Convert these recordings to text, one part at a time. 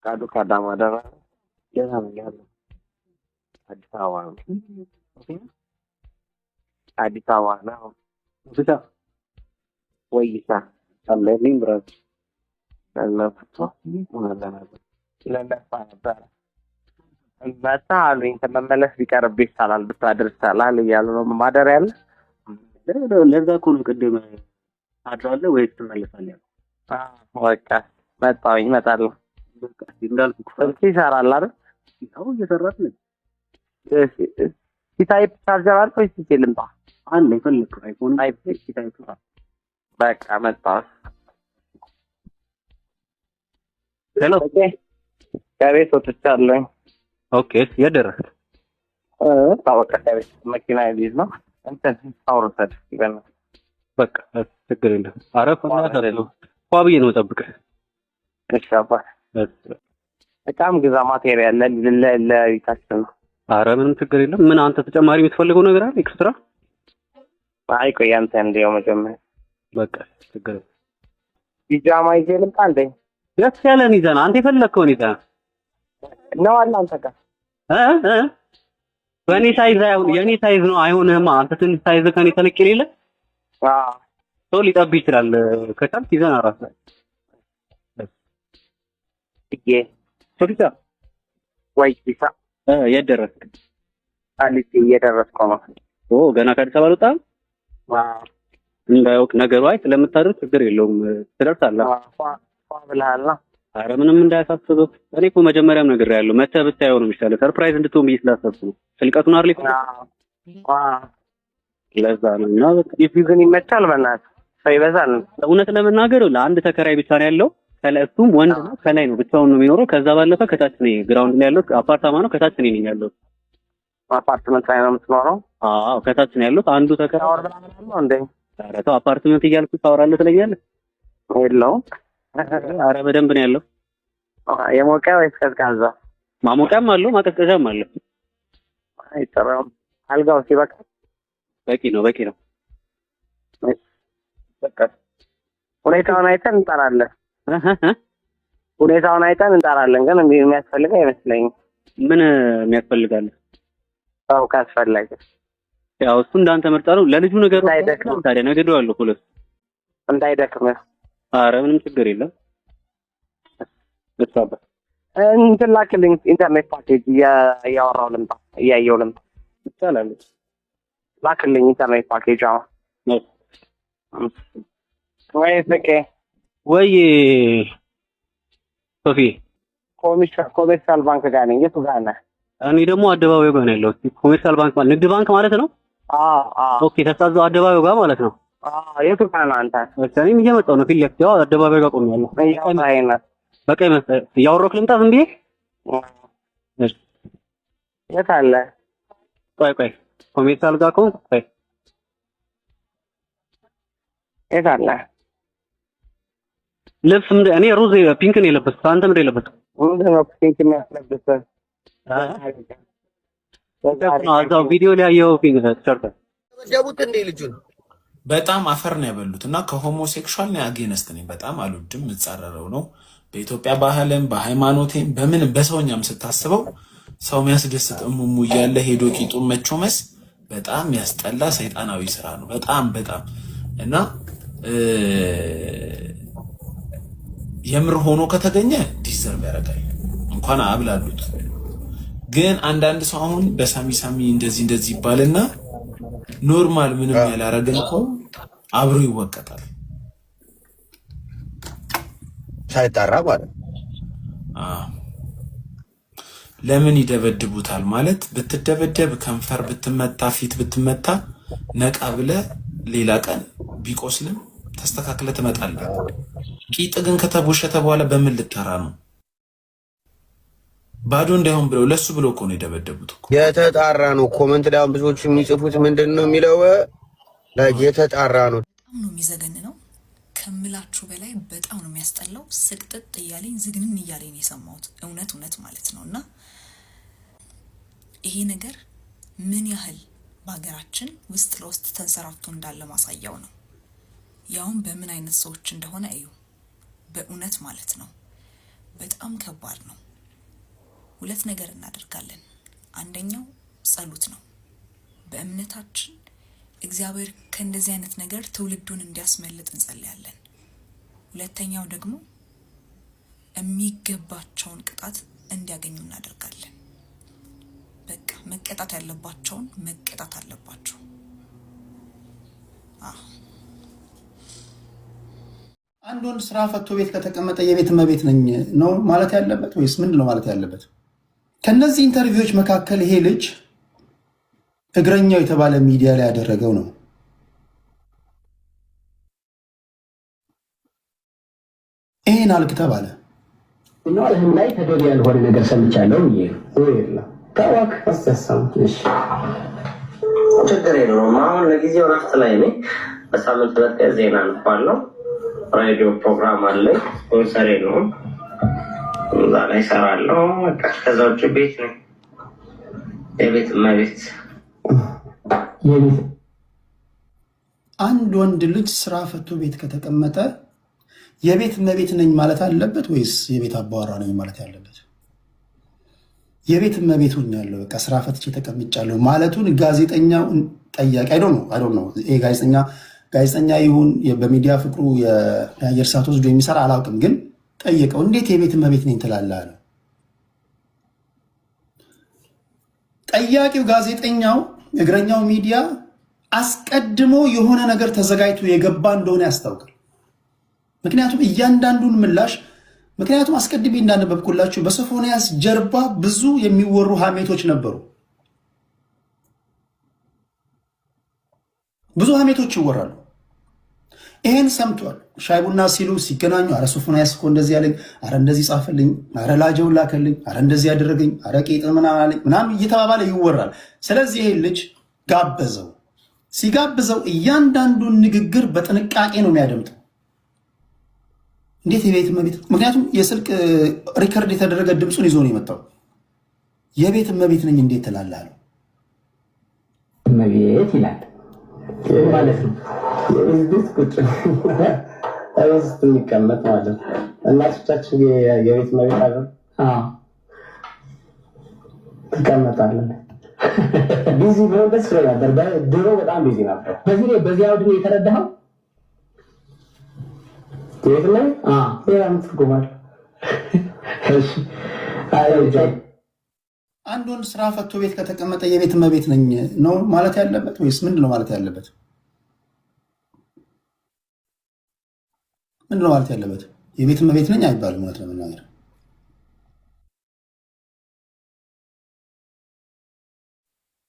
ካዱ ካዳማ ደራ ገና ነው ያለው አዲስ አበባ ነው። አዲስ አበባ ነው ብቻ ወይሳ አለልኝ ብራስ አለፈቶ ማለት ለለፋታ መጣ አሉኝ ተመለስ ቢቀርብ ይሻላል ብታደርሳላል እያሉ ነው ማደር ያለ ለዛ እኮ ነው ቅድም አድራለህ ወይስ ትመለሳለህ? በቃ መጣሁኝ እመጣለሁ። በቃ እንዳልኩ ስልክ ይሰራል አይደል? አዎ እየሰራች ነው። ታይፕ ቻርጀር አለ ወይስ ልምጣ? አለ የፈለግከው አይፎን ታይፕ በቃ መጣሁ። ሄሎ ከቤት ወጥቻለሁ። ኦኬ የደረሰ ታወቀ ከቤት መኪና ይይዝ ነው እንትን አውርሰድ ይበል በቃ ችግር የለም። አረፍ ነው ቋብዬ ነው ጠብቀህ እሺ አባ በጣም ግዛ ማቴሪያል ለይታችን ነው። አረ ምንም ችግር የለም። ምን አንተ ተጨማሪ የምትፈልገው ነገር አለ ኤክስትራ? አይ ቆይ አንተ እንደው መጀመሪያ በቃ ችግር የለም። ፒጃማ ይዤ ልምጣ እንዴ? ደስ ያለን ይዘና አንተ የፈለግከውን ይዘና ነው አለ አንተ ጋር በእኔ ሳይዝ አይሆን የኔ ሳይዝ ነው አይሆንህማ። አንተ ትንሽ ሳይዝ ከኔ ተለቅ የሌለ ሰው ሊጠብ ይችላል። ከቻልክ ይዘና ራስህ ሶሪታ ወይ ቢሳ የደረስክ አሊቲ እየደረስኩ ነው። ገና ከአዲስ አበባ አልወጣህም? እንዳይወቅ ነገሩ አይ ስለምታደርግ ችግር የለውም ትደርሳለህ። ብለሃል። ኧረ ምንም እንዳያሳስብህ። እኔ እኮ መጀመሪያም ነግሬሃለሁ መተህ ብታየው ነው የሚሻለው። ሰርፕራይዝ እንድትሆን ብዬ ስላሰብኩ ነው። ስልቀቱን አይደል ለዛ ነው። እና በቃ ግን ይመቻል። በእናትህ ሰው ይበዛል። እውነት ለመናገር ለአንድ ተከራይ ብቻ ነው ያለው። ከለሱም ወንድ ነው ከላይ ነው ብቻውን ነው የሚኖረው። ከዛ ባለፈ ከታች ነው ግራውንድ ላይ ያለው አፓርታማ ነው። ከታች ነው ያለው አፓርትመንት ላይ ነው የምትኖረው? አዎ ከታች ነው ያለው። አንዱ ተከራይ ነው እንዴ? ኧረ ተው አፓርትመንት እያልኩ ታወራለህ ትለኛለህ። የለውም። ኧረ በደንብ ነው ያለው። የሞቀ ወይስ ቀዝቃዛ? ማሞቂያም አለው ማቀዝቀዣም አለው። አይጠራም። አልጋው ሲበቃ በቂ ነው በቂ ነው። በቃ ሁኔታውን አይተን እንጠራለን። ሁኔታውን አይተን እንጠራለን። ግን የሚያስፈልግ አይመስለኝም። ምን የሚያስፈልጋል? አው ካስፈለገ ያው እሱ እንዳንተ ምርጫ ነው። ለልጁ ነገር እንዳይደክም ታዲያ ነገደዋለሁ ሁለት እንዳይደክም። ኧረ ምንም ችግር የለም። በጣም እንትን ላክልኝ ኢንተርኔት ፓኬጅ እያወራሁ ልምጣ እያየሁ ልምጣ ይቻላል። ላክልኝ ኢንተርኔት ፓኬጅ አሁን ነው ወይ ፍቄ ወይ ሶፊ ኮሜርሻል ባንክ ጋር ነኝ። የቱ ጋር ነህ? እኔ ደግሞ አደባባዩ ጋር ነው ያለሁት። ኮሜርሻል ባንክ ማለት ንግድ ባንክ ማለት ነው። ኦኬ ተሳዘው አደባባዩ ጋር ማለት ነው። የቱ ጋር ነህ አንተ? እኔም እየመጣሁ ነው። ፊት ለፊት ያው አደባባዩ ጋር ቆሜያለሁ። በቃ ይመስል እያወራሁ ልምጣ ዝም ብዬ። የት አለ? ቆይ ኮሜርሻል ጋር ከሆንኩ ቆይ የት አለ? ልብስ እኔ ሮዝ ፒንክ ነው የለበስኩት። አንተ ምንድን ነው የለበስኩት? ምንድን ነው ፒንክ የሚያስለብስህ? እዛው ቪዲዮ ላይ ያየው ፒንክ ቲሸርት ደቡት እንደ ልጁን በጣም አፈር ነው ያበሉት እና ከሆሞሴክሹዋል ነው አጌነስት ነኝ። በጣም አልወድም፣ የምጻረረው ነው። በኢትዮጵያ ባህልም በሃይማኖቴም በምንም በሰውኛም ስታስበው ሰው የሚያስደስት እሙሙ እያለ ሄዶ ቂጡን መቾመስ በጣም ያስጠላ ሰይጣናዊ ስራ ነው። በጣም እና የምር ሆኖ ከተገኘ ዲዘርቭ ያደርጋል። እንኳን አብላሉት። ግን አንዳንድ ሰው አሁን በሳሚ እንደዚህ ይባልና ኖርማል ምንም ያላረገን እኮ አብሮ ይወቀጣል ሳይጣራ ማለት ለምን ይደበድቡታል ማለት ብትደበደብ ከንፈር ብትመታ ፊት ብትመታ ነቃ ብለ ሌላ ቀን ቢቆስልም ተስተካክለ ትመጣለህ። ቂጥ ግን ከተቦሸተ በኋላ በምን ልጠራ ነው? ባዶ እንዳይሆን ብለው ለሱ ብሎ እኮ ነው የደበደቡት እኮ። የተጣራ ነው። ኮመንት ላይ ብዙዎች የሚጽፉት ምንድን ነው የሚለው የተጣራ ነው። በጣም ነው የሚዘገንነው ከምላችሁ በላይ በጣም ነው የሚያስጠላው። ስቅጥጥ እያለኝ ዝግንን እያለኝ ነው የሰማሁት። እውነት ማለት ነው። እና ይሄ ነገር ምን ያህል በሀገራችን ውስጥ ለውስጥ ተንሰራፍቶ እንዳለ ማሳያው ነው። ያውም በምን አይነት ሰዎች እንደሆነ እዩ። በእውነት ማለት ነው በጣም ከባድ ነው። ሁለት ነገር እናደርጋለን። አንደኛው ጸሎት ነው። በእምነታችን እግዚአብሔር ከእንደዚህ አይነት ነገር ትውልዱን እንዲያስመልጥ እንጸልያለን። ሁለተኛው ደግሞ የሚገባቸውን ቅጣት እንዲያገኙ እናደርጋለን። በቃ መቀጣት ያለባቸውን መቀጣት አለባቸው። አንድ ወንድ ስራ ፈቶ ቤት ከተቀመጠ የቤት እመቤት ነኝ ነው ማለት ያለበት ወይስ ምንድን ነው ማለት ያለበት? ከነዚህ ኢንተርቪዎች መካከል ይሄ ልጅ እግረኛው የተባለ ሚዲያ ላይ ያደረገው ነው። ይሄን አልክ ተባለ እና ለህም ላይ ተገቢ ያልሆነ ነገር ሰምቻለሁ። ታዋክ አስተሳሰብ ችግር የለውም። አሁን ለጊዜው ረፍት ላይ ነኝ። በሳምንት ሁለት ቀን ዜና እንኳለው ሬዲዮ ፕሮግራም አለኝ። ስፖንሰር የለውም፣ እዛ ላይ እሰራለሁ። ከዛ ውጭ ቤት ነኝ። የቤት እመቤት። አንድ ወንድ ልጅ ስራ ፈቶ ቤት ከተቀመጠ የቤት እመቤት ነኝ ማለት አለበት ወይስ የቤት አባወራ ነኝ ማለት ያለበት? የቤት እመቤት ሆኛለሁ፣ በቃ ስራ ፈትቼ ተቀምጫለሁ ማለቱን ጋዜጠኛው ጠያቂ አይዶን ነው። ይሄ ጋዜጠኛ ይሁን በሚዲያ ፍቅሩ የአየር ሰዓት ወስዶ የሚሰራ አላውቅም፣ ግን ጠየቀው፣ እንዴት የቤት እመቤት ነኝ ትላለህ አለ። ጠያቂው ጋዜጠኛው እግረኛው ሚዲያ አስቀድሞ የሆነ ነገር ተዘጋጅቶ የገባ እንደሆነ ያስታውቃል። ምክንያቱም እያንዳንዱን ምላሽ ምክንያቱም አስቀድሜ እንዳነበብኩላችሁ በሶፎንያስ ጀርባ ብዙ የሚወሩ ሀሜቶች ነበሩ። ብዙ ሀሜቶች ይወራሉ። ይሄን ሰምቷል። ሻይ ቡና ሲሉ ሲገናኙ፣ አረ ሶፎንያስ እኮ እንደዚህ ያለኝ፣ አረ እንደዚህ ጻፈልኝ፣ አረ ላጀው ላከልኝ፣ አረ እንደዚህ ያደረገኝ፣ አረ ቄጥ ምናምን አለኝ ምናምን እየተባባለ ይወራል። ስለዚህ ይሄን ልጅ ጋበዘው። ሲጋብዘው እያንዳንዱን ንግግር በጥንቃቄ ነው የሚያደምጠው። እንዴት የቤት እመቤት? ምክንያቱም የስልክ ሪከርድ የተደረገ ድምፁን ይዞ ነው የመጣው። የቤት እመቤት ነኝ እንዴት ትላለህ አለው። እመቤት ይላል ማለት ነው። ቤት ቁጭ ውስጥ የሚቀመጥ ማለት ነው። እናቶቻችን የቤት እመቤት አለ ትቀመጣለን። ቢዚ ቢሆን ደስ ይላል ነበር። ድሮ በጣም ቢዚ ነበር። በዚህ አውድ ነው የተረዳኸው? ቤት ላይ ሌላም ትርጉማል። አንድ ወንድ ስራ ፈቶ ቤት ከተቀመጠ የቤት እመቤት ነኝ ነው ማለት ያለበት ወይስ ምንድን ነው ማለት ያለበት? ምንድን ነው ማለት ያለበት? የቤት እመቤት ነኝ አይባልም። እውነት ለመናገር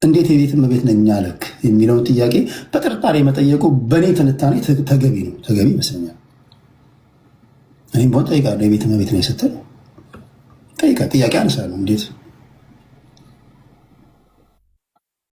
እንዴት የቤት እመቤት ነኝ አለክ የሚለውን ጥያቄ በጥርጣሬ መጠየቁ በእኔ ትንታኔ ተገቢ ነው፣ ተገቢ ይመስለኛል። እኔም በሆን ጠይቃለሁ። የቤት እመቤት ነኝ ስትል ጠይቃ ጥያቄ አነሳለሁ። እንዴት